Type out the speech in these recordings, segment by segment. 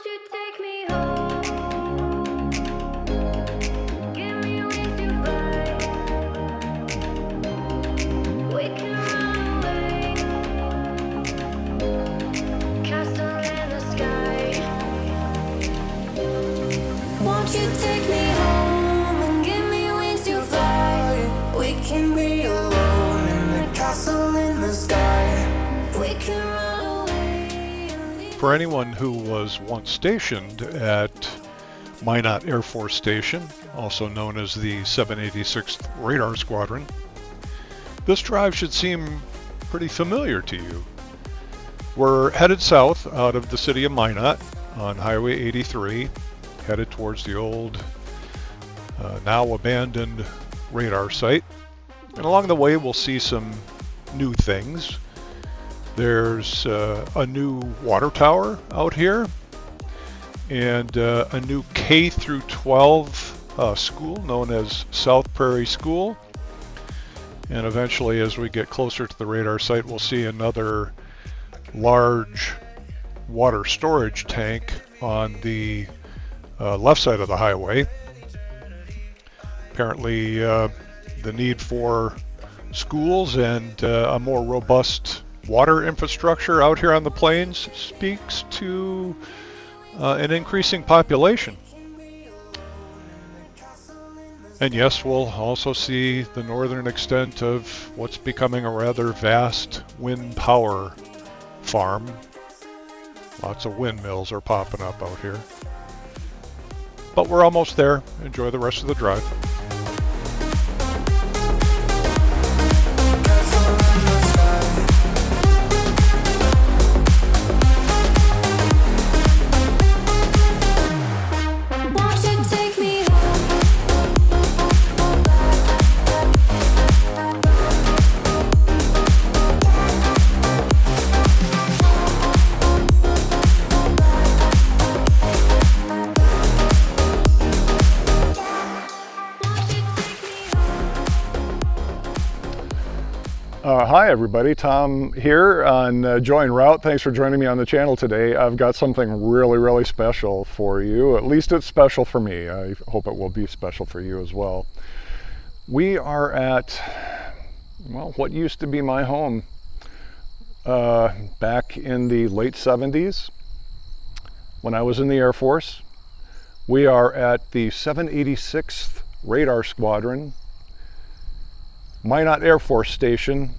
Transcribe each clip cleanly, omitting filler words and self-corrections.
Won't you take me home? Give me wings to fly. We can run away. Castle in the sky. Won't you take me home and give me wings to fly? We can be alone in the castle in the sky. We can run away. For anyone who was once stationed at Minot Air Force Station, also known as the 786th Radar Squadron, this drive should seem pretty familiar to you. We're headed south out of the city of Minot on Highway 83, headed towards the old, now abandoned radar site. And along the way, we'll see some new things. There's a new water tower out here, and a new K through 12 school known as South Prairie School. And eventually, as we get closer to the radar site, we'll see another large water storage tank on the left side of the highway. Apparently, the need for schools and a more robust water infrastructure out here on the plains speaks to an increasing population. And yes, we'll also see the northern extent of what's becoming a rather vast wind power farm. Lots of windmills are popping up out here. But we're almost there. Enjoy the rest of the drive. Hi everybody, Tom here on Join Route. Thanks for joining me on the channel today. I've got something really special for you. At least it's special for me. I hope it will be special for you as well. We are at, well, what used to be my home back in the late 70s when I was in the Air Force. We are at the 786th Radar Squadron, Minot Air Force Station,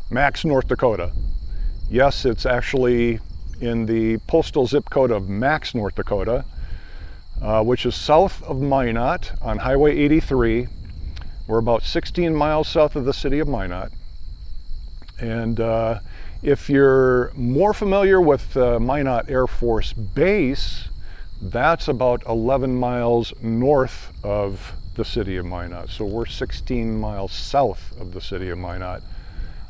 Max, North Dakota. Yes, it's actually in the postal zip code of Max, North Dakota, which is south of Minot on Highway 83. We're about 16 miles south of the city of Minot. And if you're more familiar with Minot Air Force Base, that's about 11 miles north of the city of Minot. So we're 16 miles south of the city of Minot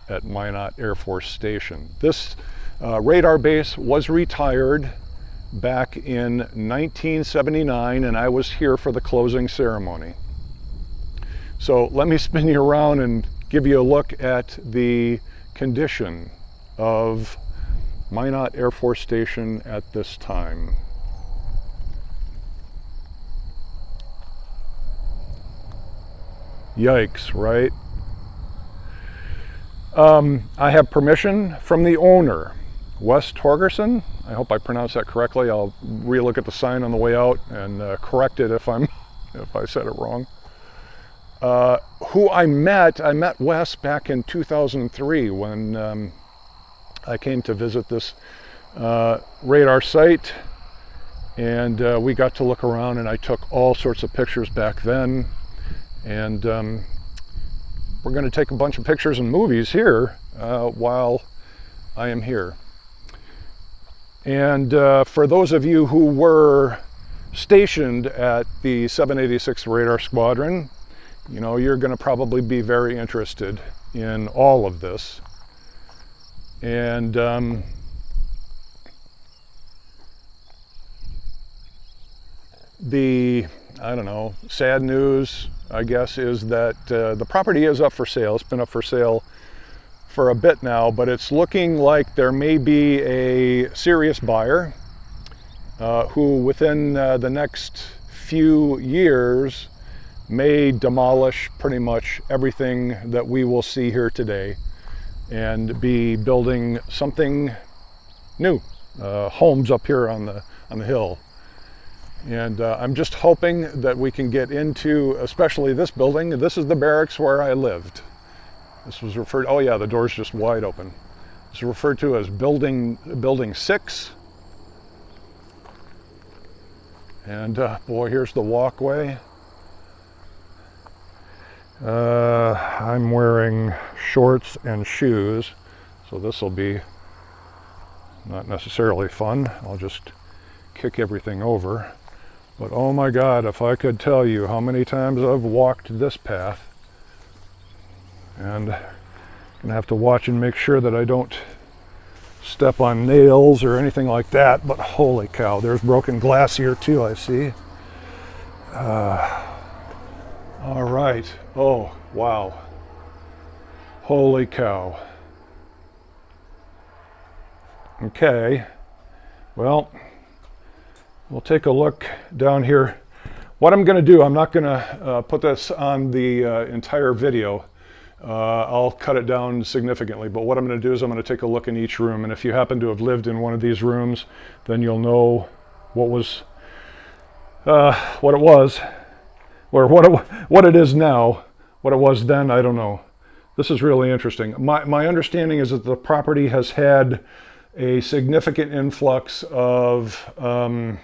at Minot Air Force Station. This radar base was retired back in 1979, and I was here for the closing ceremony. So let me spin you around and give you a look at the condition of Minot Air Force Station at this time. Yikes, right? I have permission from the owner, Wes Torgerson. I hope I pronounced that correctly. I'll re-look at the sign on the way out and correct it if I said it wrong. Who I met Wes back in 2003 when I came to visit this radar site, and we got to look around, and I took all sorts of pictures back then. And we're going to take a bunch of pictures and movies here while I am here. And for those of you who were stationed at the 786th Radar Squadron, you know, you're going to probably be very interested in all of this. And the, I don't know, sad news, I guess, is that the property is up for sale. It's been up for sale for a bit now, but it's looking like there may be a serious buyer. who within the next few years may demolish pretty much everything that we will see here today and be building something new, homes up here on the hill. And I'm just hoping that we can get into, especially this building. This is the barracks where I lived. This was referred, oh yeah, the door's just wide open. It's referred to as building 6. And boy, here's the walkway. I'm wearing shorts and shoes, so this will be not necessarily fun. I'll just kick everything over. But oh my God, if I could tell you how many times I've walked this path. And I'm gonna have to watch and make sure that I don't step on nails or anything like that. But holy cow, there's broken glass here too, I see. All right. Oh, wow. Holy cow. Okay. Well, we'll take a look down here. What I'm going to do, I'm not going to put this on the entire video. I'll cut it down significantly, but what I'm going to do is I'm going to take a look in each room, and if you happen to have lived in one of these rooms, then you'll know what it was, or what it is now. What it was then, I don't know. This is really interesting. My understanding is that the property has had a significant influx of I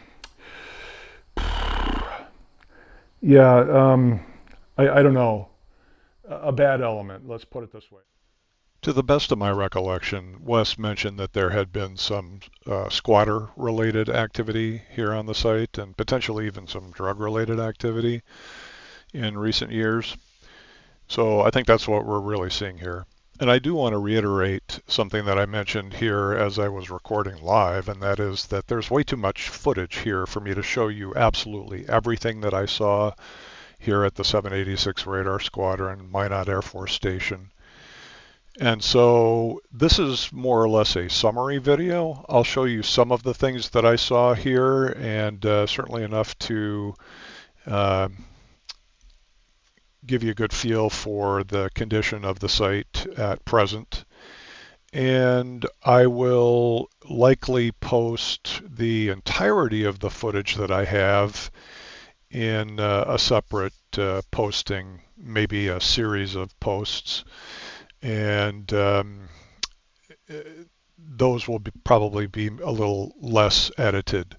don't know, a bad element, let's put it this way. To the best of my recollection, Wes mentioned that there had been some squatter-related activity here on the site, and potentially even some drug-related activity in recent years. So I think that's what we're really seeing here. And I do want to reiterate something that I mentioned here as I was recording live, and that is that there's way too much footage here for me to show you absolutely everything that I saw here at the 786 Radar Squadron, Minot Air Force Station. And so this is more or less a summary video. I'll show you some of the things that I saw here, and certainly enough to give you a good feel for the condition of the site at present. And I will likely post the entirety of the footage that I have in a separate posting, maybe a series of posts. And those will probably be a little less edited.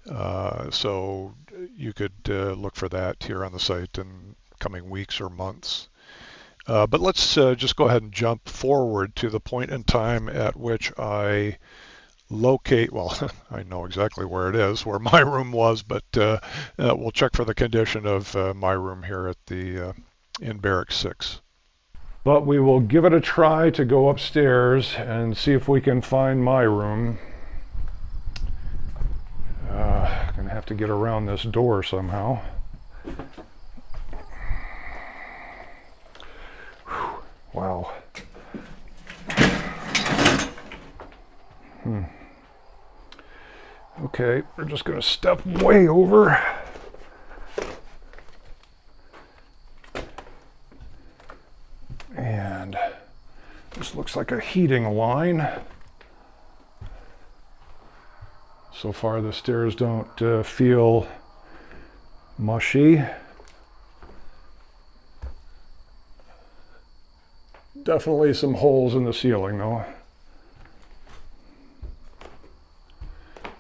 So you could look for that here on the site in coming weeks or months. But let's just go ahead and jump forward to the point in time at which I locate, well, I know exactly where it is, where my room was, but we'll check for the condition of my room here at the in Barracks 6. But we will give it a try to go upstairs and see if we can find my room. Gonna have to get around this door somehow. Whew, wow. Okay, we're just gonna step way over. And this looks like a heating line. So far the stairs don't feel mushy. Definitely some holes in the ceiling though.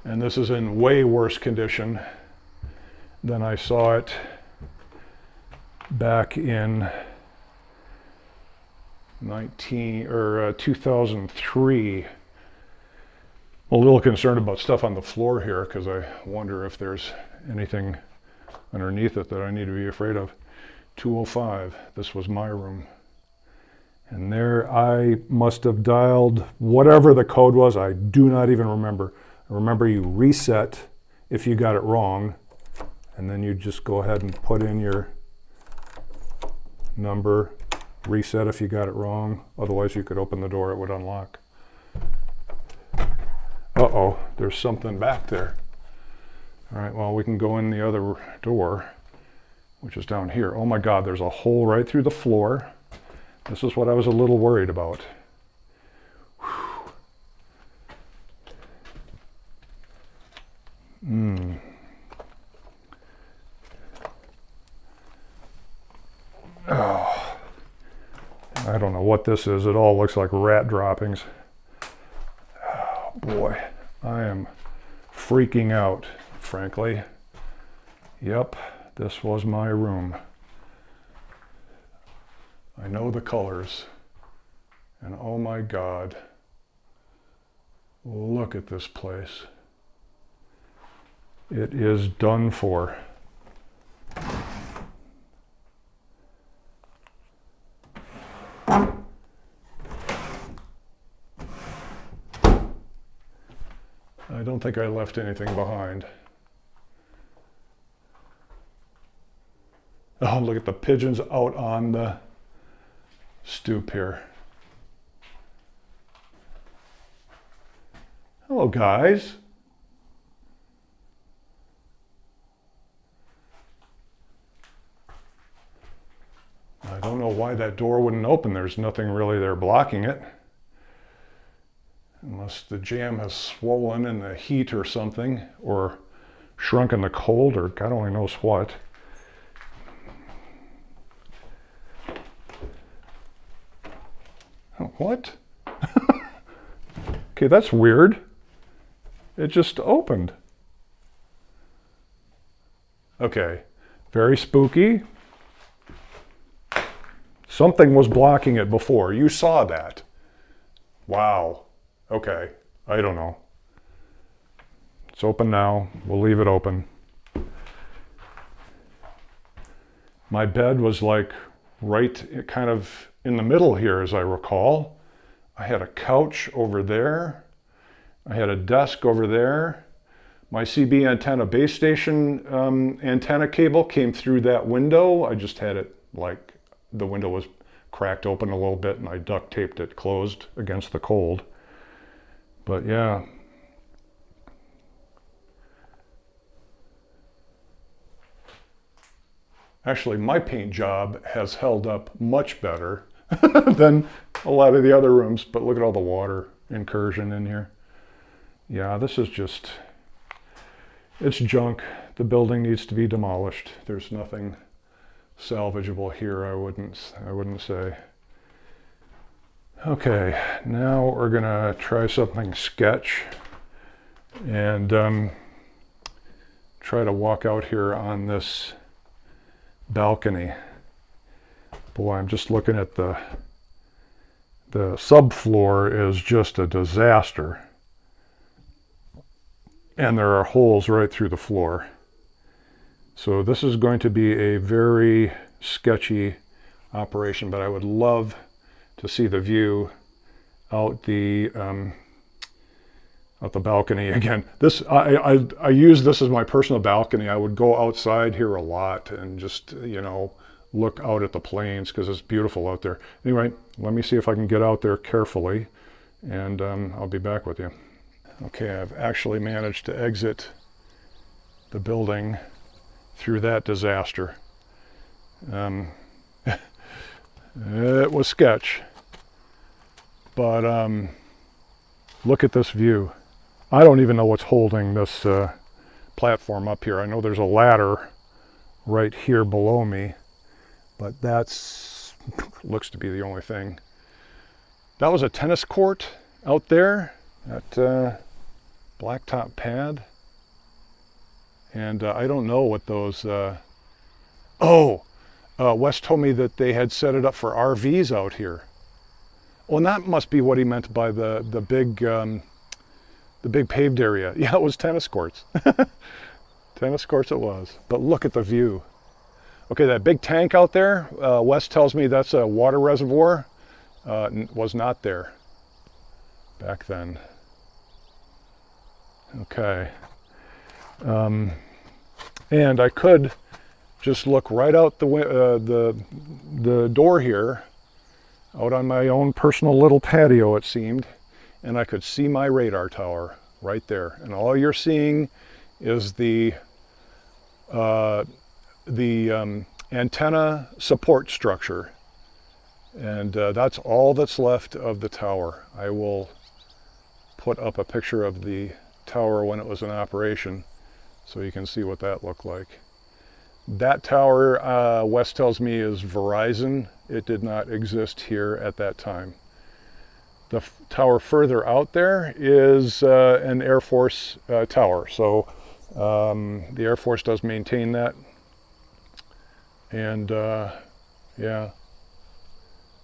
And this is in way worse condition than I saw it back in 2003. I'm a little concerned about stuff on the floor here because I wonder if there's anything underneath it that I need to be afraid of. 205, this was my room. And there I must have dialed whatever the code was, I do not even remember. I remember you reset if you got it wrong, and then you just go ahead and put in your number, reset if you got it wrong, otherwise you could open the door, it would unlock. Uh-oh, there's something back there. All right, well, we can go in the other door, which is down here. Oh my God, there's a hole right through the floor. This is what I was a little worried about. Oh, I don't know what this is. It all looks like rat droppings. Oh boy, I am freaking out, frankly. Yep, this was my room. I know the colors. And oh my God, look at this place. It is done for. I don't think I left anything behind. Oh, look at the pigeons out on the stoop here. Hello, guys. I don't know why that door wouldn't open. There's nothing really there blocking it. Unless the jam has swollen in the heat or something, or shrunk in the cold, or God only knows what. Oh, what? Okay, that's weird. It just opened. Okay, very spooky. Something was blocking it before. You saw that. Wow. Okay, I don't know. It's open now. We'll leave it open. My bed was like right kind of in the middle here, as I recall. I had a couch over there. I had a desk over there. My CB antenna base station antenna cable came through that window. I just had it like the window was cracked open a little bit and I duct taped it closed against the cold. But yeah. Actually, my paint job has held up much better than a lot of the other rooms, but look at all the water incursion in here. Yeah, this is just, it's junk. The building needs to be demolished. There's nothing salvageable here, I wouldn't say. Okay, now we're gonna try something sketch and try to walk out here on this balcony. Boy, I'm just looking at the subfloor is just a disaster. And there are holes right through the floor. So this is going to be a very sketchy operation, but I would love to see the view out the balcony. Again, this I use this as my personal balcony. I would go outside here a lot and just, you know, look out at the plains because it's beautiful out there. Anyway, let me see if I can get out there carefully, and I'll be back with you. Okay, I've actually managed to exit the building through that disaster. It was sketch, but look at this view. I don't even know what's holding this platform up here. I know there's a ladder right here below me, but that's looks to be the only thing. That was a tennis court out there, that blacktop pad. And I don't know what those, Wes told me that they had set it up for RVs out here. Well, and that must be what he meant by the big paved area. Yeah, it was tennis courts. Tennis courts it was. But look at the view. Okay, that big tank out there, Wes tells me that's a water reservoir. Was not there back then. Okay. And I could just look right out the door here, out on my own personal little patio, it seemed, and I could see my radar tower right there. And all you're seeing is the antenna support structure. And that's all that's left of the tower. I will put up a picture of the tower when it was in operation so you can see what that looked like. That tower, Wes tells me, is Verizon. It did not exist here at that time. The tower further out there is an Air Force tower. So the Air Force does maintain that. And yeah.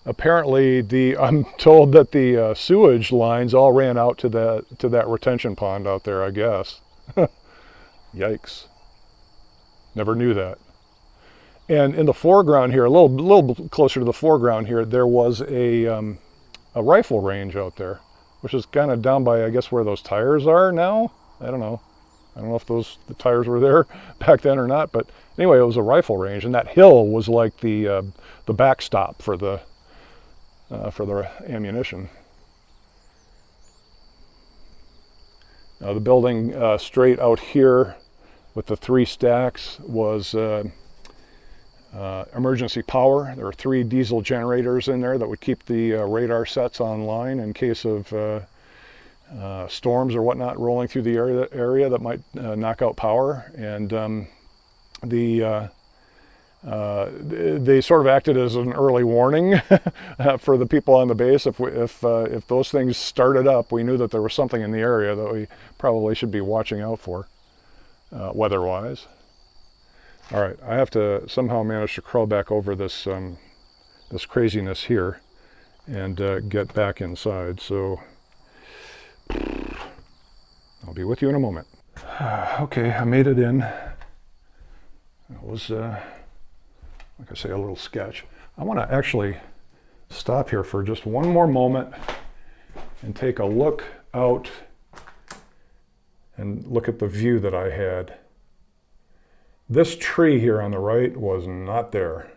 Apparently, I'm told that the sewage lines all ran out to that retention pond out there, I guess. Yikes. Never knew that. And in the foreground here, a little closer to the foreground here, there was a rifle range out there, which is kind of down by, I guess, where those tires are now. I don't know. I don't know if the tires were there back then or not, but anyway, it was a rifle range, and that hill was like the backstop for the ammunition. Now the building straight out here with the 3 stacks was emergency power. There were 3 diesel generators in there that would keep the radar sets online in case of storms or whatnot rolling through the area that might knock out power. And they sort of acted as an early warning for the people on the base. If those things started up, we knew that there was something in the area that we probably should be watching out for, weather-wise. All right, I have to somehow manage to crawl back over this this craziness here and get back inside. So I'll be with you in a moment. Okay, I made it in. It was, like I say, a little sketch. I want to actually stop here for just one more moment and take a look out and look at the view that I had. This tree here on the right was not there.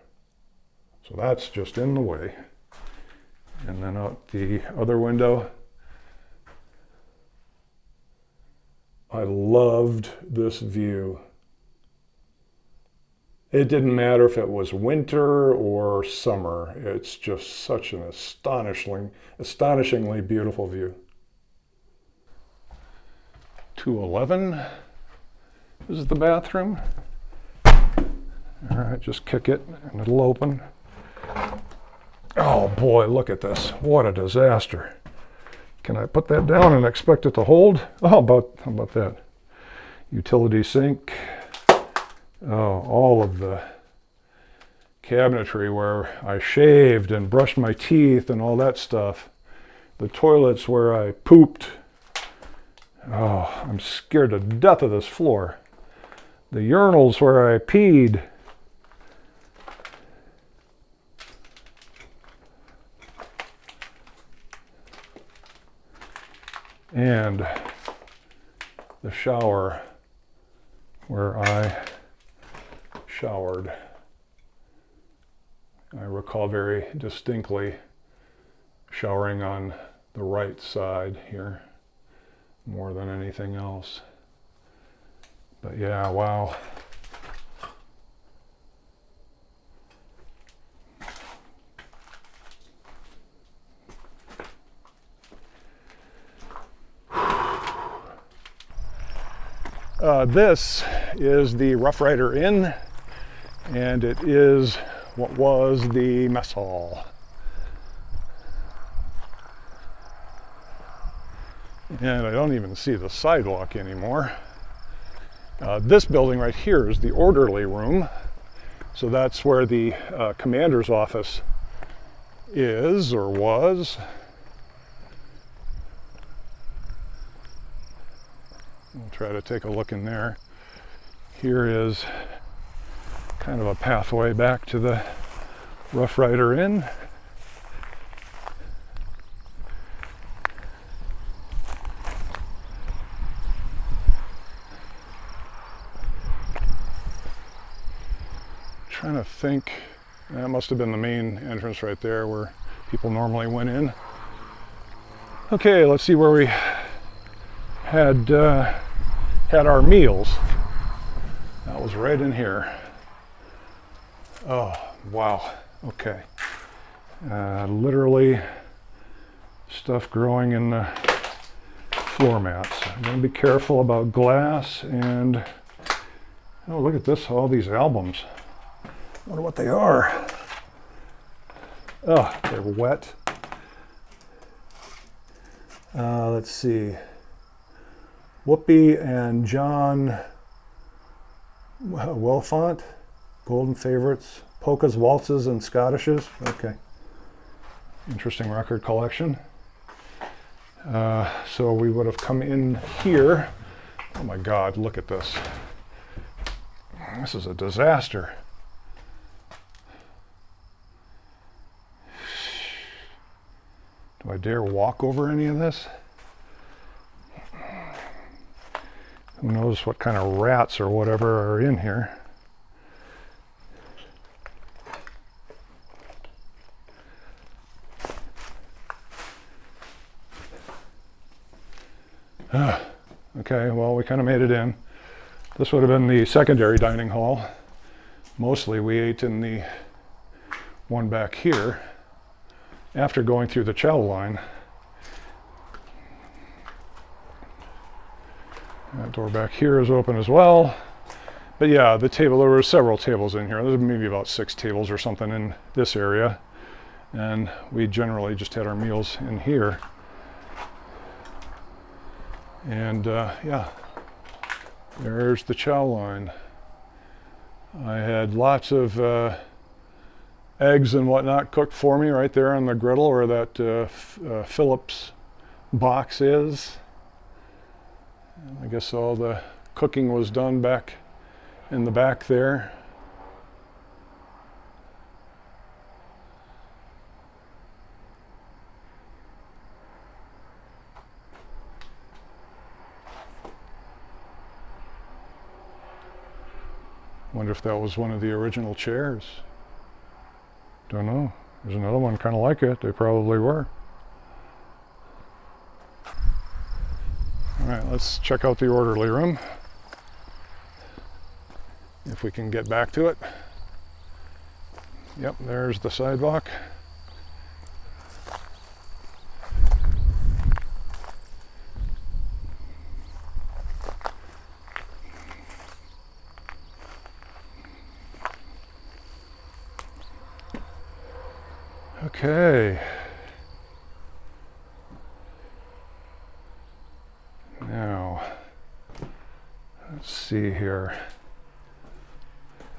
So that's just in the way. And then out the other window, I loved this view. It didn't matter if it was winter or summer. It's just such an astonishingly beautiful view. 211. This is the bathroom. All right, just kick it and it'll open. Oh boy, look at this. What a disaster. Can I put that down and expect it to hold? Oh, how about that? Utility sink. Oh, all of the cabinetry where I shaved and brushed my teeth and all that stuff. The toilets where I pooped. Oh, I'm scared to death of this floor. The urinals where I peed. And the shower where I showered. I recall very distinctly showering on the right side here more than anything else. But yeah, wow. This is the Rough Rider Inn, and it is what was the mess hall. And I don't even see the sidewalk anymore. This building right here is the orderly room. So that's where the commander's office is or was. We'll try to take a look in there. Here is kind of a pathway back to the Rough Rider Inn. Trying to think, that must have been the main entrance right there where people normally went in. Okay, let's see where we had had our meals. That was right in here. Oh, wow. Okay. Literally stuff growing in the floor mats. I'm going to be careful about glass and... Oh, look at this, all these albums. I wonder what they are. Oh, they're wet. Let's see. Whoopi and John Wilfont, Golden Favorites, Polkas, Waltzes, and Scottishes. Okay. Interesting record collection. So we would have come in here. Oh my God, look at this. This is a disaster. Do I dare walk over any of this? Who knows what kind of rats or whatever are in here. Okay, well, we kind of made it in. This would have been the secondary dining hall. Mostly we ate in the one back here after going through the chow line. That door back here is open as well. But yeah, the table, there were several tables in here. There's maybe about 6 tables or something in this area. And we generally just had our meals in here. And yeah, there's the chow line. I had lots of eggs and whatnot cooked for me right there on the griddle where that Phillips box is. And I guess all the cooking was done back in the back there. Wonder if that was one of the original chairs. Don't know. There's another one kind of like it. They probably were. All right, let's check out the orderly room. If we can get back to it. Yep, there's the sidewalk. Okay. Now, let's see here.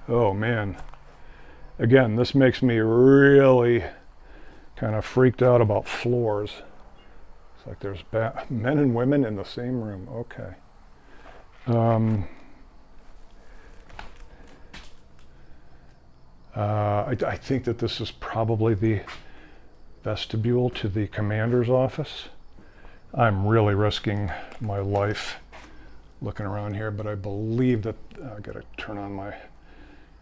Oh man. Again, this makes me really kind of freaked out about floors. It's like there's men and women in the same room. Okay. I think that this is probably the vestibule to the commander's office. I'm really risking my life looking around here, but I believe that I gotta turn on my.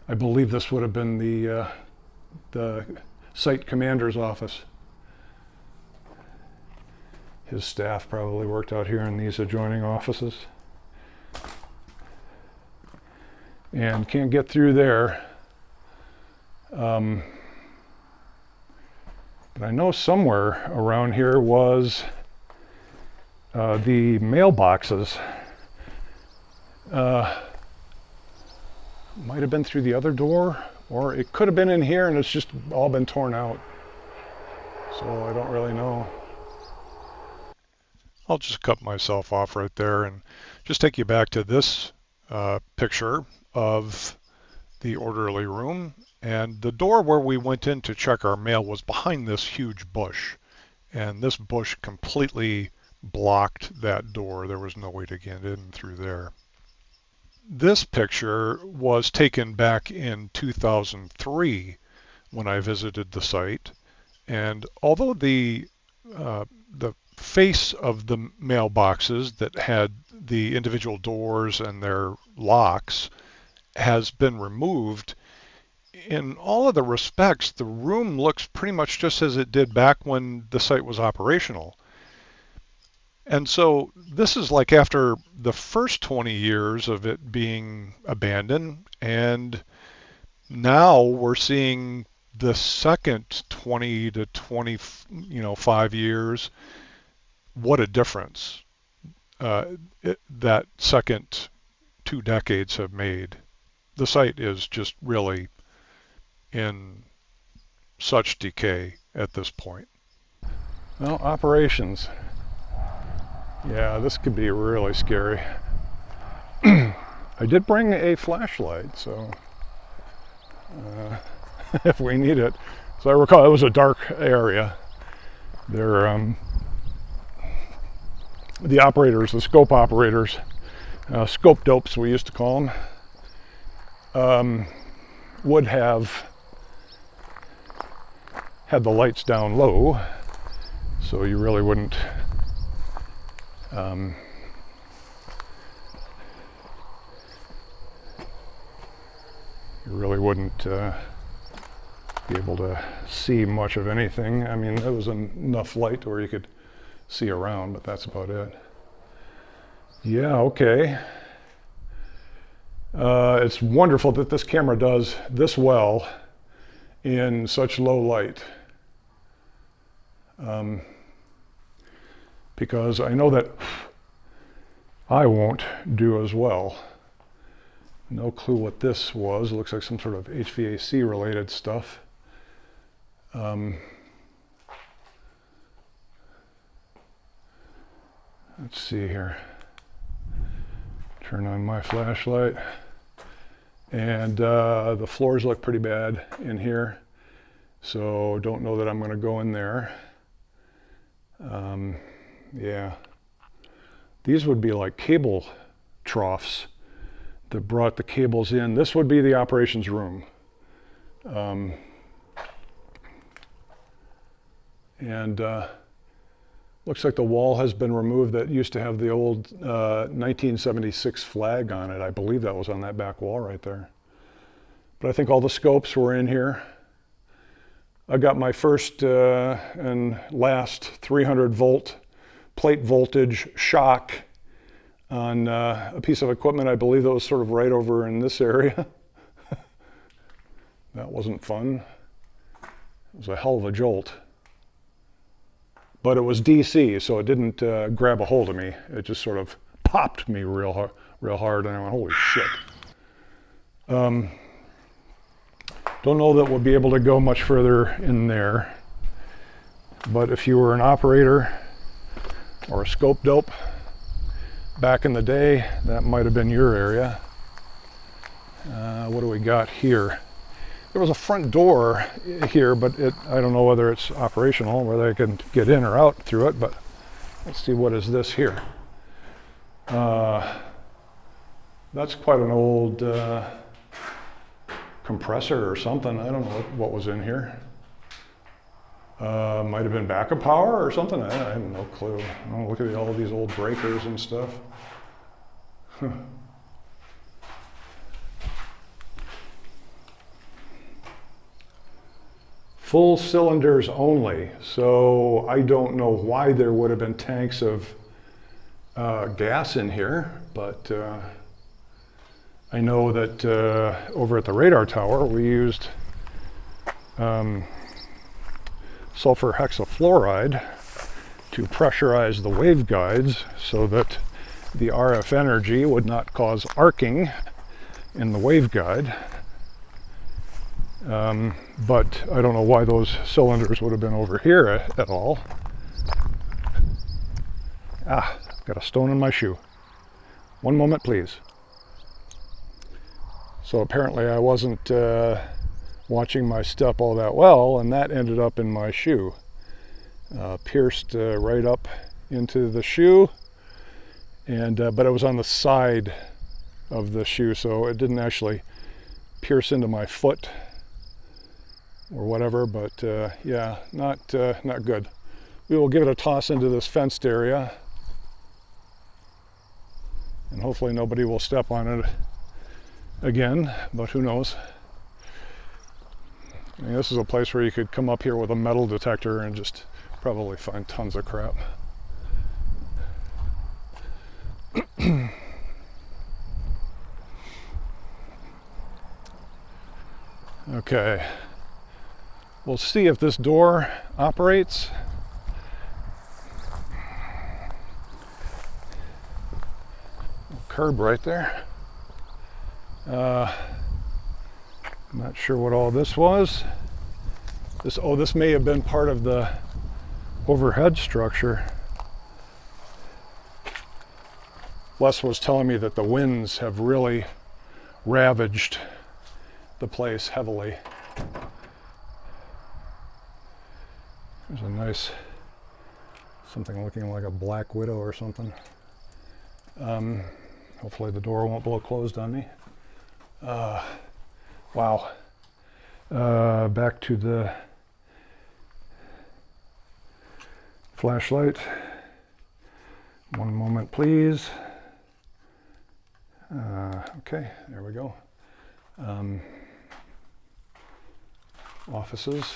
I believe this would have been the site commander's office. His staff probably worked out here in these adjoining offices, and can't get through there. But I know somewhere around here was the mailboxes. Might have been through the other door, or it could have been in here and it's just all been torn out. So I don't really know. I'll just cut myself off right there and just take you back to this picture of the orderly room. And the door where we went in to check our mail was behind this huge bush. And this bush completely blocked that door. There was no way to get in through there. This picture was taken back in 2003 when I visited the site. And although the face of the mailboxes that had the individual doors and their locks has been removed, in all of the respects, the room looks pretty much just as it did back when the site was operational. And so this is like after the first 20 years of it being abandoned, and now we're seeing the second 20 to 25 years. What a difference that second 2 decades have made. The site is just really in such decay at this point. Well, operations. Yeah, this could be really scary. I did bring a flashlight, so if we need it. So I recall it was a dark area. They're the operators, the scope operators, scope dopes we used to call them, would have had the lights down low, so you really wouldn't be able to see much of anything. I mean, there was enough light where you could see around, but that's about it. Yeah, okay. It's wonderful that this camera does this well in such low light. Because I know that I won't do as well. No clue what this was. It looks like some sort of HVAC related stuff. Let's see here. Turn on my flashlight. And the floors look pretty bad in here. So don't know that I'm going to go in there. Yeah. These would be like cable troughs that brought the cables in. This would be the operations room. And looks like the wall has been removed that used to have the old 1976 flag on it. I believe that was on that back wall right there. But I think all the scopes were in here. I got my first and last 300 volt plate voltage shock on a piece of equipment. I believe that was sort of right over in this area. That wasn't fun. It was a hell of a jolt. But it was DC, so it didn't grab a hold of me. It just sort of popped me real hard, and I went, holy shit. Don't know that we'll be able to go much further in there. But if you were an operator or a scope dope back in the day, that might have been your area. What do we got here? There was a front door here, but I don't know whether it's operational, whether I can get in or out through it, but let's see, what is this here? That's quite an old compressor or something. I don't know what was in here. Might have been backup power or something. I have no clue. Oh, look at all of these old breakers and stuff. Huh. Full cylinders only, so I don't know why there would have been tanks of gas in here, but I know that over at the radar tower we used sulfur hexafluoride to pressurize the waveguides so that the RF energy would not cause arcing in the waveguide. But I don't know why those cylinders would have been over here at all. Ah, got a stone in my shoe. One moment, please. So apparently I wasn't watching my step all that well, and that ended up in my shoe. Pierced right up into the shoe, and but it was on the side of the shoe, so it didn't actually pierce into my foot or whatever, but yeah, not good. We will give it a toss into this fenced area, and hopefully nobody will step on it again, but who knows. I mean, this is a place where you could come up here with a metal detector and just probably find tons of crap. Okay, we'll see if this door operates. Curb right there. I'm not sure what all this was. This may have been part of the overhead structure. Les was telling me that the winds have really ravaged the place heavily. There's a nice, something looking like a black widow or something. Hopefully the door won't blow closed on me. Wow. Back to the flashlight. One moment, please. Okay, there we go. Offices.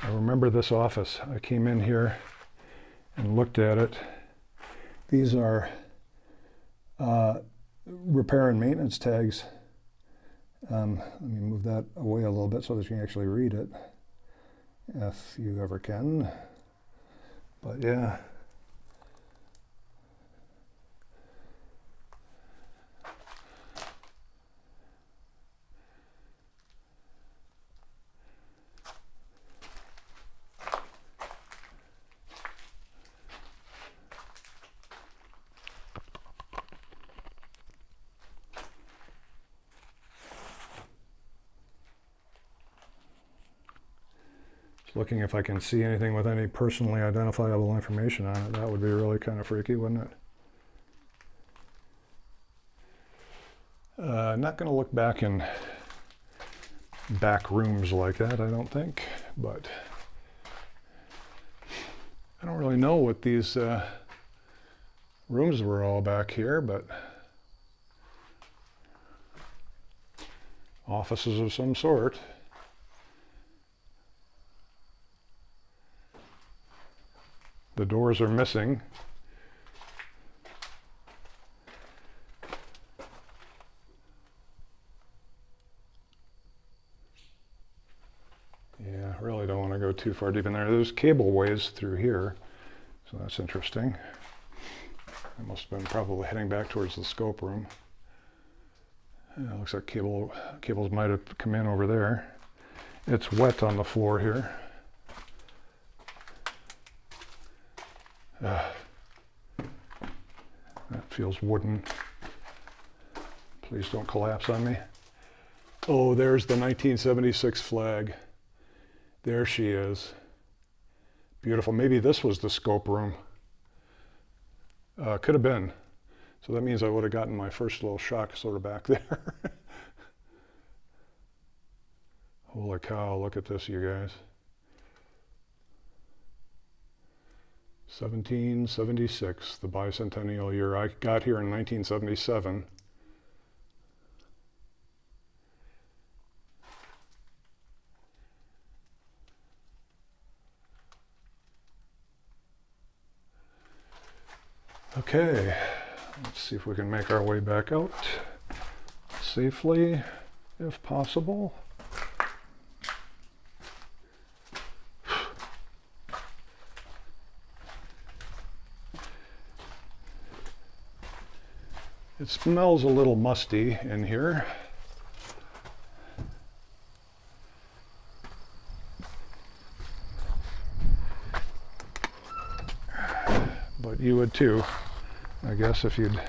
I remember this office. I came in here and looked at it. These are repair and maintenance tags. Let me move that away a little bit so that you can actually read it, if you ever can. But yeah. Looking if I can see anything with any personally identifiable information on it. That would be really kind of freaky, wouldn't it? Not going to look back in back rooms like that, I don't think, but I don't really know what these rooms were all back here, but offices of some sort. The doors are missing. Yeah, I really don't want to go too far deep in there. There's cableways through here, so that's interesting. I must have been probably heading back towards the scope room. Yeah, looks like cables might have come in over there. It's wet on the floor here. That feels wooden. Please don't collapse on me. Oh, there's the 1976 flag. There she is. Beautiful. Maybe this was the scope room. Could have been. So that means I would have gotten my first little shock sort of back there. Holy cow, look at this, you guys. 1776, the bicentennial year. I got here in 1977. Okay, let's see if we can make our way back out safely, if possible. It smells a little musty in here. But you would too, I guess, if you'd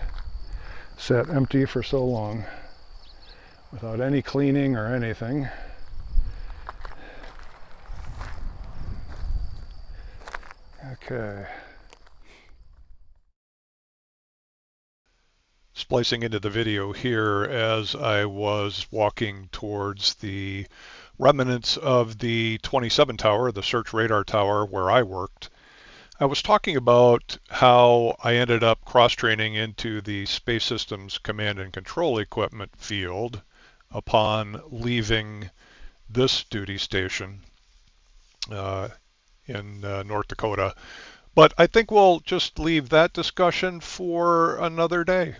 sat empty for so long without any cleaning or anything. Okay. Splicing into the video here as I was walking towards the remnants of the 27 tower, the search radar tower where I worked. I was talking about how I ended up cross-training into the Space Systems Command and Control Equipment field upon leaving this duty station in North Dakota But I think we'll just leave that discussion for another day.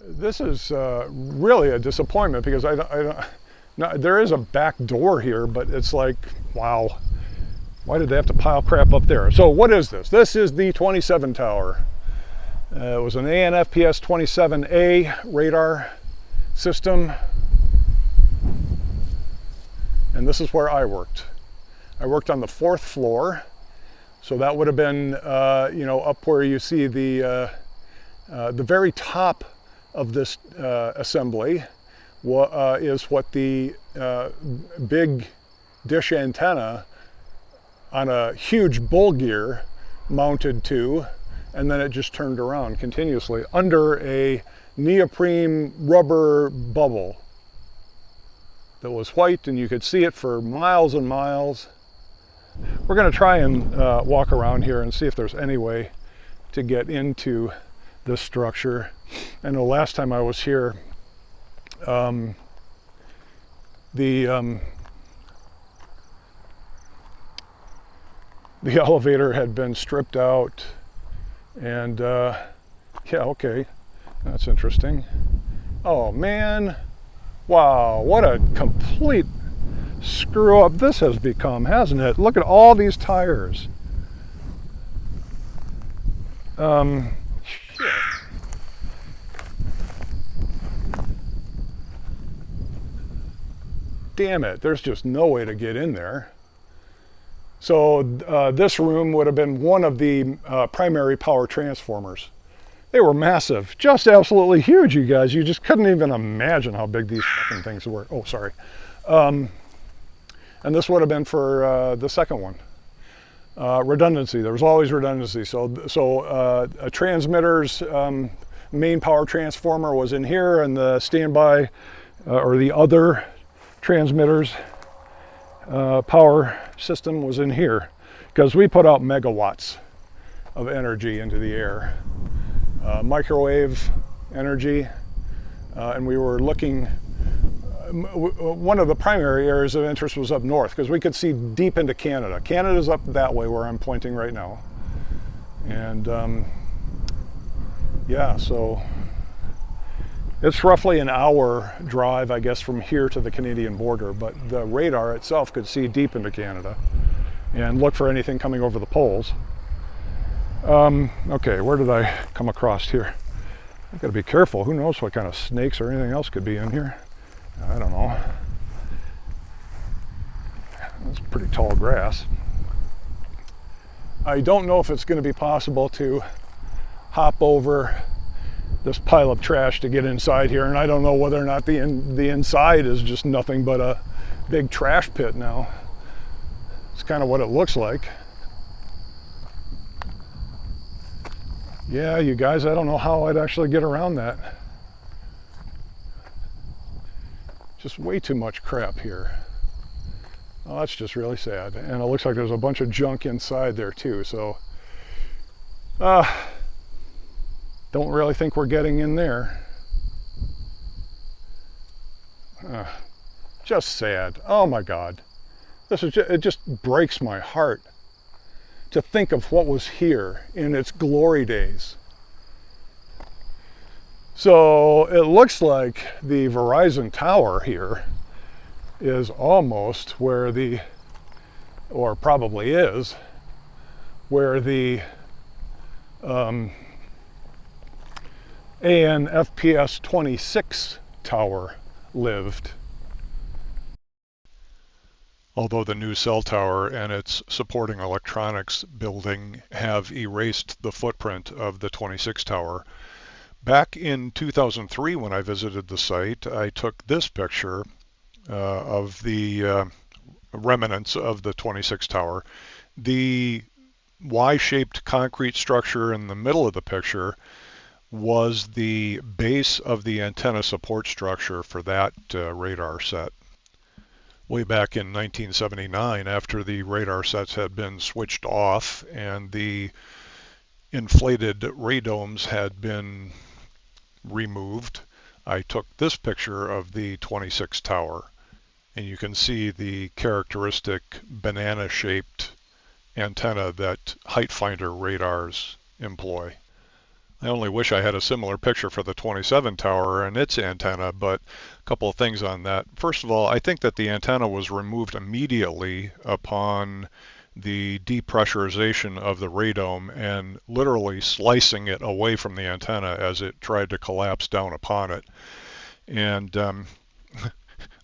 This is really a disappointment because I don't no, there is a back door here, but it's like, wow, why did they have to pile crap up there? So what is this? This is the 27 tower. It was an AN FPS-27A radar system, and this is where I worked. I worked on the 4th floor, so that would have been, you know, up where you see the very top of this assembly is what the big dish antenna on a huge bull gear mounted to, and then it just turned around continuously under a neoprene rubber bubble that was white, and you could see it for miles and miles. We're going to try and walk around here and see if there's any way to get into this structure. I know last time I was here, the elevator had been stripped out, and yeah, okay, that's interesting. Oh man, wow, what a complete screw up this has become, hasn't it? Look at all these tires. Shit. Damn it, there's just no way to get in there. So this room would have been one of the primary power transformers. They were massive, just absolutely huge, you guys. You just couldn't even imagine how big these fucking things were. Oh, sorry. And this would have been for the second one. Redundancy, there was always redundancy. So a transmitter's main power transformer was in here, and the standby or the other transmitter's power system was in here, because we put out megawatts of energy into the air, microwave energy, and we were looking, one of the primary areas of interest was up north, because we could see deep into Canada. Canada's up that way where I'm pointing right now, and yeah, so it's roughly an hour drive, I guess, from here to the Canadian border, but the radar itself could see deep into Canada and look for anything coming over the poles. Okay, where did I come across here? I've got to be careful. Who knows what kind of snakes or anything else could be in here? I don't know. That's pretty tall grass. I don't know if it's going to be possible to hop over this pile of trash to get inside here, and I don't know whether or not the inside is just nothing but a big trash pit now. It's kind of what it looks like. Yeah, you guys, I don't know how I'd actually get around that. Just way too much crap here. Oh, that's just really sad. And it looks like there's a bunch of junk inside there too, so don't really think we're getting in there. Just sad. Oh my God. This is just, it just breaks my heart to think of what was here in its glory days. So it looks like the Verizon tower here is almost where the, or probably is, where the AN FPS-26 tower lived. Although the new cell tower and its supporting electronics building have erased the footprint of the 26 tower. Back in 2003, when I visited the site, I took this picture of the remnants of the 26 tower. The Y-shaped concrete structure in the middle of the picture was the base of the antenna support structure for that radar set. Way back in 1979, after the radar sets had been switched off and the inflated radomes had been removed, I took this picture of the 26 tower. and you can see the characteristic banana-shaped antenna that height finder radars employ. I only wish I had a similar picture for the 27 tower and its antenna, but a couple of things on that. First of all, I think that the antenna was removed immediately upon the depressurization of the radome and literally slicing it away from the antenna as it tried to collapse down upon it. And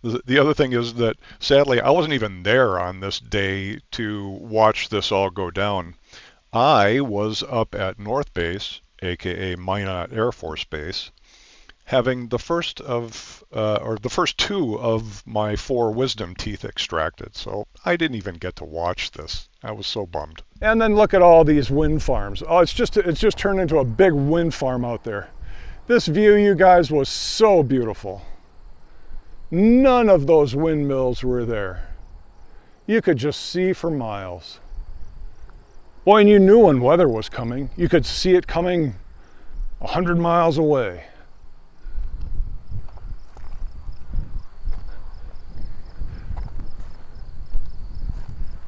the other thing is that sadly I wasn't even there on this day to watch this all go down. I was up at North Base, aka Minot Air Force Base, having the first two of my 4 wisdom teeth extracted. So I didn't even get to watch this. I was so bummed. And then look at all these wind farms. Oh, it's just turned into a big wind farm out there. This view, you guys, was so beautiful. None of those windmills were there. You could just see for miles. Boy, and you knew when weather was coming. You could see it coming 100 miles away.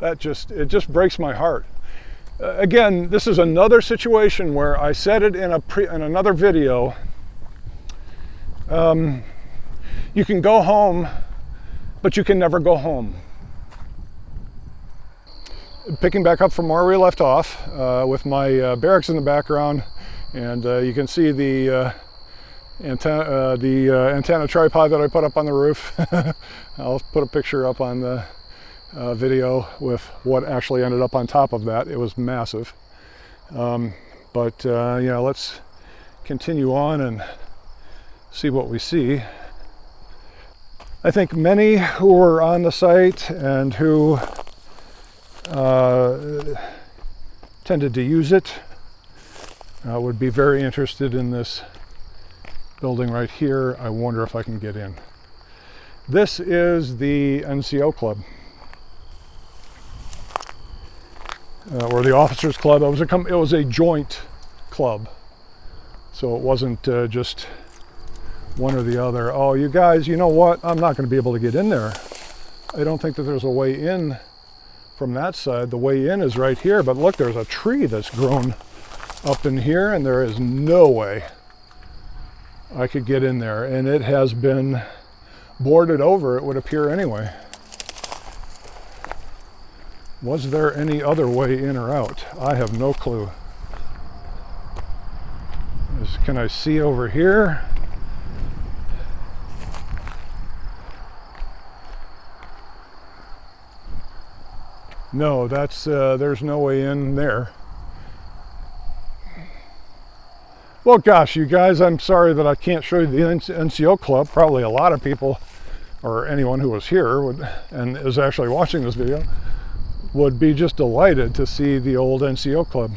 It just breaks my heart. Again, this is another situation where I said it in another video. You can go home, but you can never go home. Picking back up from where we left off, with my barracks in the background, and you can see the antenna tripod that I put up on the roof. I'll put a picture up on the video with what actually ended up on top of that. It was massive. But yeah, let's continue on and see what we see. I think many who were on the site and who tended to use it would be very interested in this building right here. I wonder if I can get in. This is the NCO club, or the officers club. It was a joint club, so it wasn't just one or the other. Oh, you guys, you know what? I'm not going to be able to get in there. I don't think that there's a way in from that side. The way in is right here, but look, there's a tree that's grown up in here, and there is no way I could get in there, and it has been boarded over, it would appear anyway. Was there any other way in or out? I have no clue. Can I see over here? No, there's no way in there. Well, gosh, you guys, I'm sorry that I can't show you the NCO club. Probably a lot of people, or anyone who was here and is actually watching this video, would be just delighted to see the old NCO club.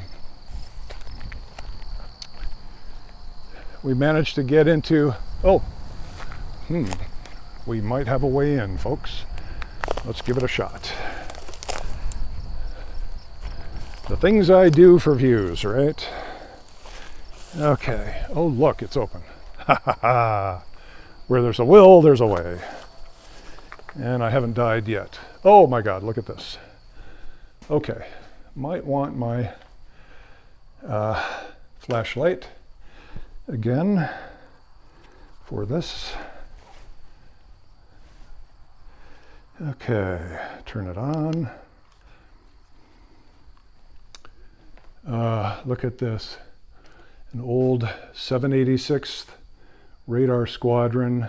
We managed to get into, we might have a way in, folks. Let's give it a shot. The things I do for views, right? Okay. Oh, look, it's open. Ha ha ha. Where there's a will, there's a way. And I haven't died yet. Oh my God, look at this. Okay. Might want my flashlight again for this. Okay. Turn it on. Look at this. An old 786th Radar Squadron.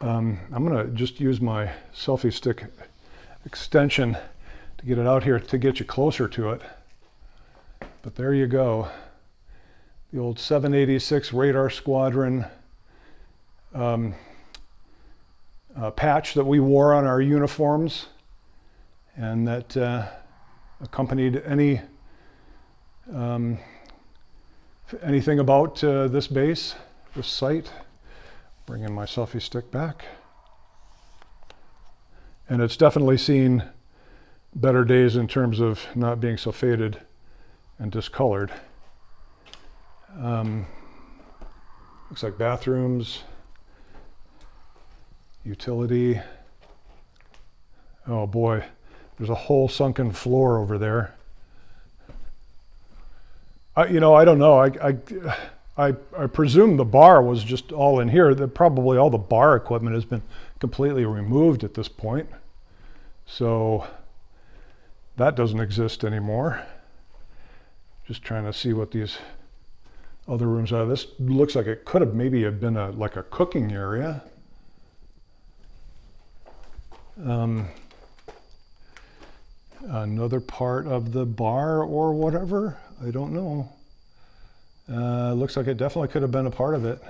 I'm going to just use my selfie stick extension to get it out here to get you closer to it. But there you go. The old 786 Radar Squadron patch that we wore on our uniforms, and that accompanied anything about this base, this site. Bringing my selfie stick back. And it's definitely seen better days in terms of not being so faded and discolored. Looks like bathrooms, utility. Oh boy, there's a whole sunken floor over there. I don't know. I presume the bar was just all in here. Probably all the bar equipment has been completely removed at this point. So that doesn't exist anymore. Just trying to see what these other rooms are. This looks like it could have maybe have been like a cooking area. Another part of the bar or whatever. I don't know. Looks like it definitely could have been a part of it.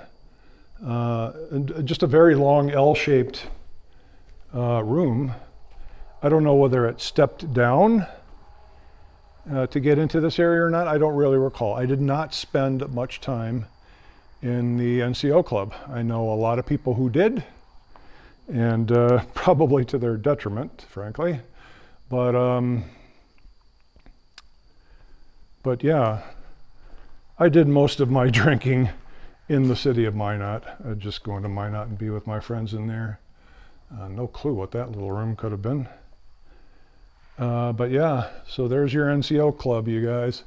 And just a very long L-shaped room. I don't know whether it stepped down to get into this area or not. I don't really recall. I did not spend much time in the NCO club. I know a lot of people who did, and probably to their detriment, frankly. But yeah, I did most of my drinking in the city of Minot. Just going to Minot and be with my friends in there. No clue what that little room could have been. But yeah, so there's your NCO club, you guys.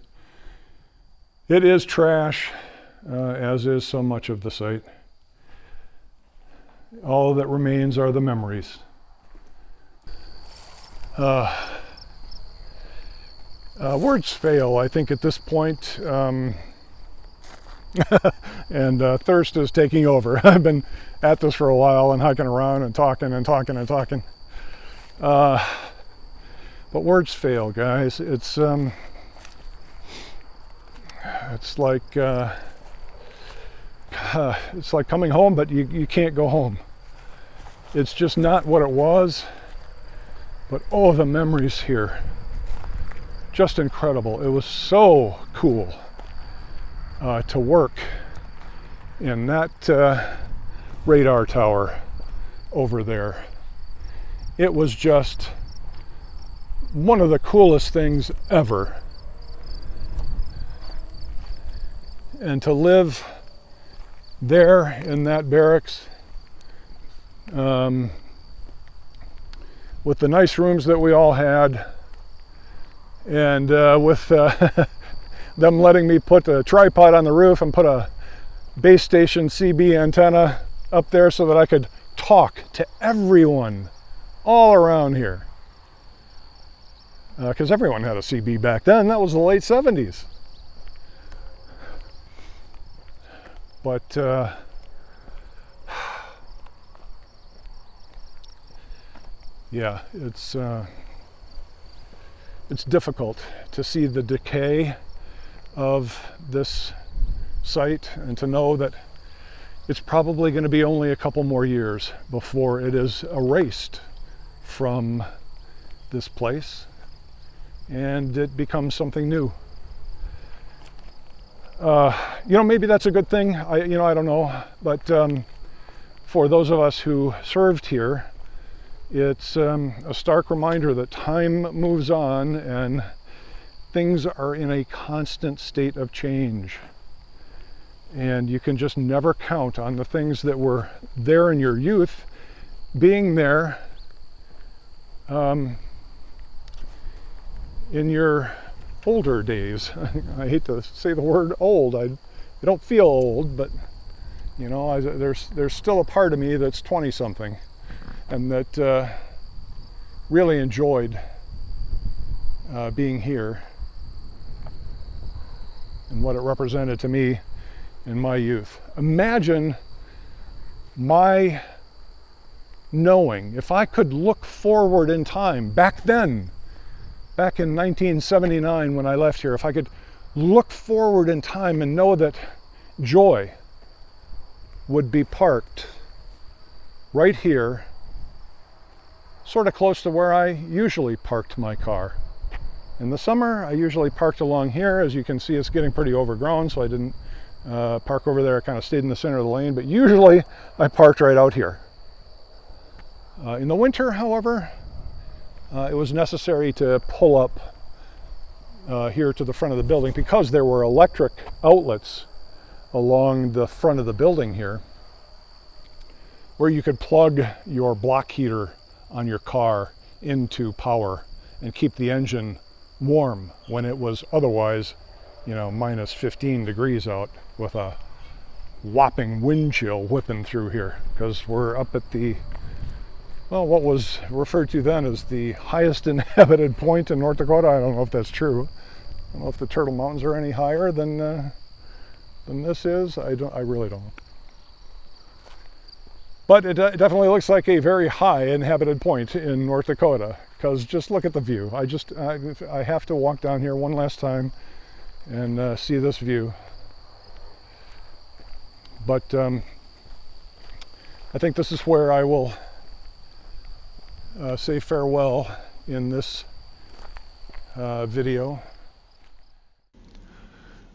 It is trash, as is so much of the site. All that remains are the memories. Words fail, I think, at this point. And thirst is taking over. I've been at this for a while and hiking around and talking and talking and talking. But words fail, guys. It's like coming home, but you can't go home. It's just not what it was. But oh, the memories here, just incredible. It was so cool to work in that radar tower over there. It was just one of the coolest things ever. And to live there in that barracks, with the nice rooms that we all had, and with them letting me put a tripod on the roof and put a base station CB antenna up there so that I could talk to everyone all around here. Because everyone had a CB back then. That was the late 70s. But yeah, it's difficult to see the decay of this site and to know that it's probably going to be only a couple more years before it is erased from this place and it becomes something new. Maybe that's a good thing. I don't know. But for those of us who served here, it's a stark reminder that time moves on and things are in a constant state of change. And you can just never count on the things that were there in your youth being there in your older days. I hate to say the word old. I don't feel old, but there's still a part of me that's 20-something and that really enjoyed being here and what it represented to me in my youth. Imagine my knowing, if I could look forward in time back then, back in 1979 when I left here, if I could look forward in time and know that Joy would be parked right here, sort of close to where I usually parked my car. In the summer, I usually parked along here. As you can see, it's getting pretty overgrown, so I didn't park over there. I kind of stayed in the center of the lane, but usually I parked right out here. In the winter, however, it was necessary to pull up here to the front of the building because there were electric outlets along the front of the building here where you could plug your block heater on your car into power and keep the engine warm when it was otherwise, you know, minus 15 degrees out with a whopping wind chill whipping through here, because we're up at the, well, what was referred to then as the highest inhabited point in North Dakota. I don't know if that's true. I don't know if the Turtle Mountains are any higher than this is. I really don't. But it definitely looks like a very high inhabited point in North Dakota, because just look at the view. I have to walk down here one last time and see this view. But I think this is where I will say farewell in this video.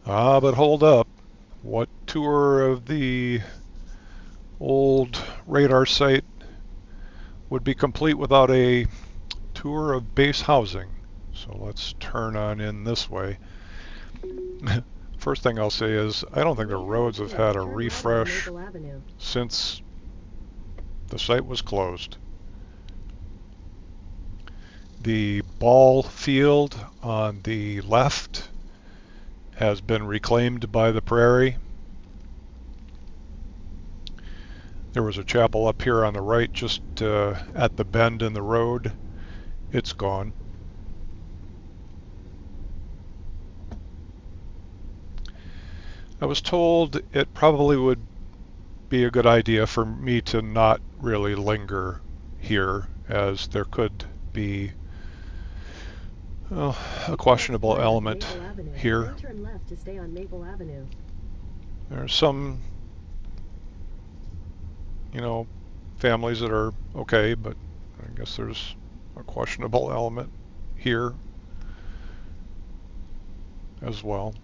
But hold up. What tour of the old radar site would be complete without a tour of base housing? So let's turn on in this way. First thing I'll say is I don't think the roads have had a refresh since the site was closed. The ball field on the left has been reclaimed by the prairie. There was a chapel up here on the right, just at the bend in the road. It's gone. I was told it probably would be a good idea for me to not really linger here, as there could be a questionable element here. There's some, you know, families that are okay, but I guess there's a questionable element here as well.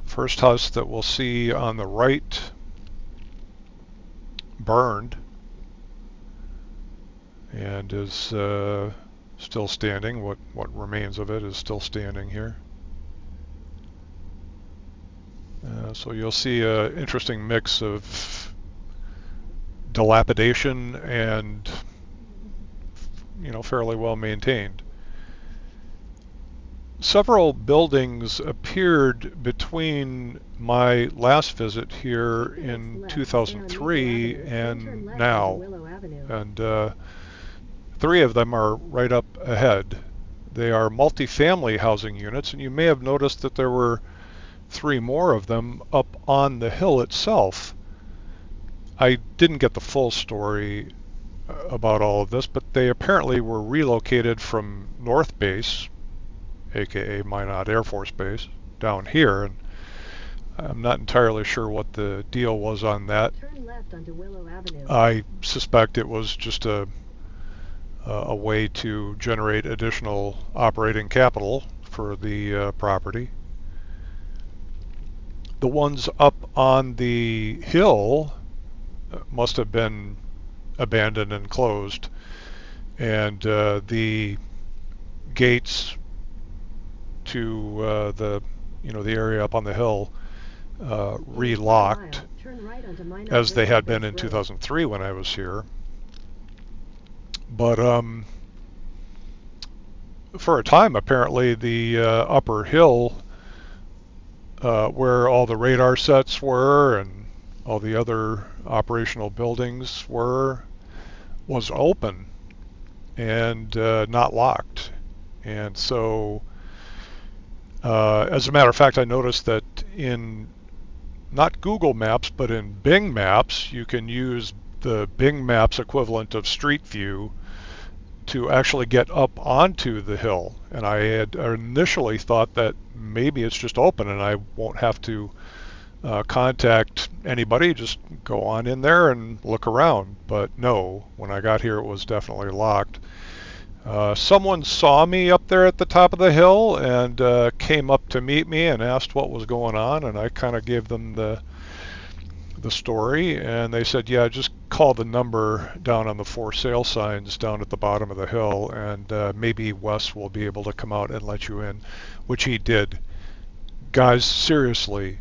First house that we'll see on the right burned and is still standing. What remains of it is still standing here. So you'll see an interesting mix of dilapidation and, you know, fairly well maintained. Several buildings appeared between my last visit here in 2003 and now, and 3 of them are right up ahead. They are multifamily housing units, and you may have noticed that there were 3 more of them up on the hill itself. I didn't get the full story about all of this, but they apparently were relocated from North Base, aka Minot Air Force Base, down here, and I'm not entirely sure what the deal was on that. Turn left onto Willow Avenue. I suspect it was just a way to generate additional operating capital for the property. The ones up on the hill must have been abandoned and closed, and the gates to the area up on the hill relocked, as they had been in 2003 when I was here. But for a time, apparently the upper hill where all the radar sets were and all the other operational buildings was open and not locked. And so as a matter of fact, I noticed that in not Google Maps, but in Bing Maps, you can use the Bing Maps equivalent of Street View to actually get up onto the hill. And I had initially thought that maybe it's just open and I won't have to contact anybody, just go on in there and look around. But no, when I got here it was definitely locked. Someone saw me up there at the top of the hill and came up to meet me and asked what was going on, and I kind of gave them the story, and they said, yeah, just call the number down on the for sale signs down at the bottom of the hill, and maybe Wes will be able to come out and let you in, which he did. Guys, seriously,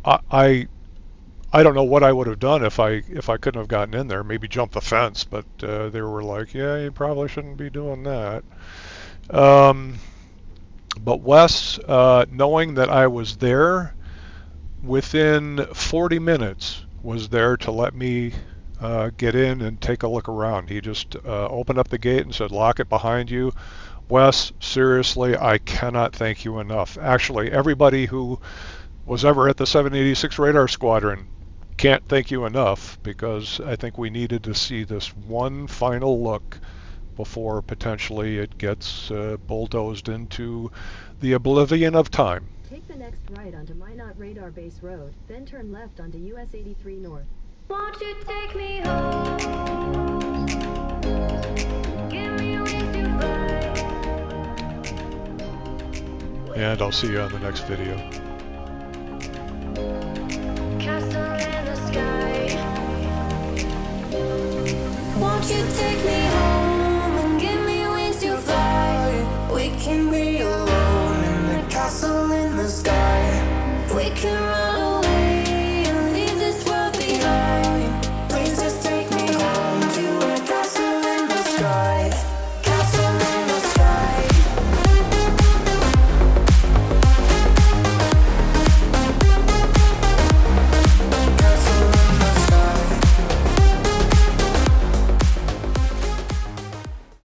I I don't know what I would have done if I couldn't have gotten in there. Maybe jump the fence, but they were like, yeah, you probably shouldn't be doing that. But Wes, knowing that I was there, within 40 minutes was there to let me get in and take a look around. He just opened up the gate and said, lock it behind you. Wes, seriously, I cannot thank you enough. Actually, everybody who was ever at the 786 Radar Squadron can't thank you enough, because I think we needed to see this one final look before potentially it gets bulldozed into the oblivion of time. Take the next right onto Minot Radar Base Road, then turn left onto US 83 North. Won't you take me home? Give me wings to fly. And I'll see you on the next video.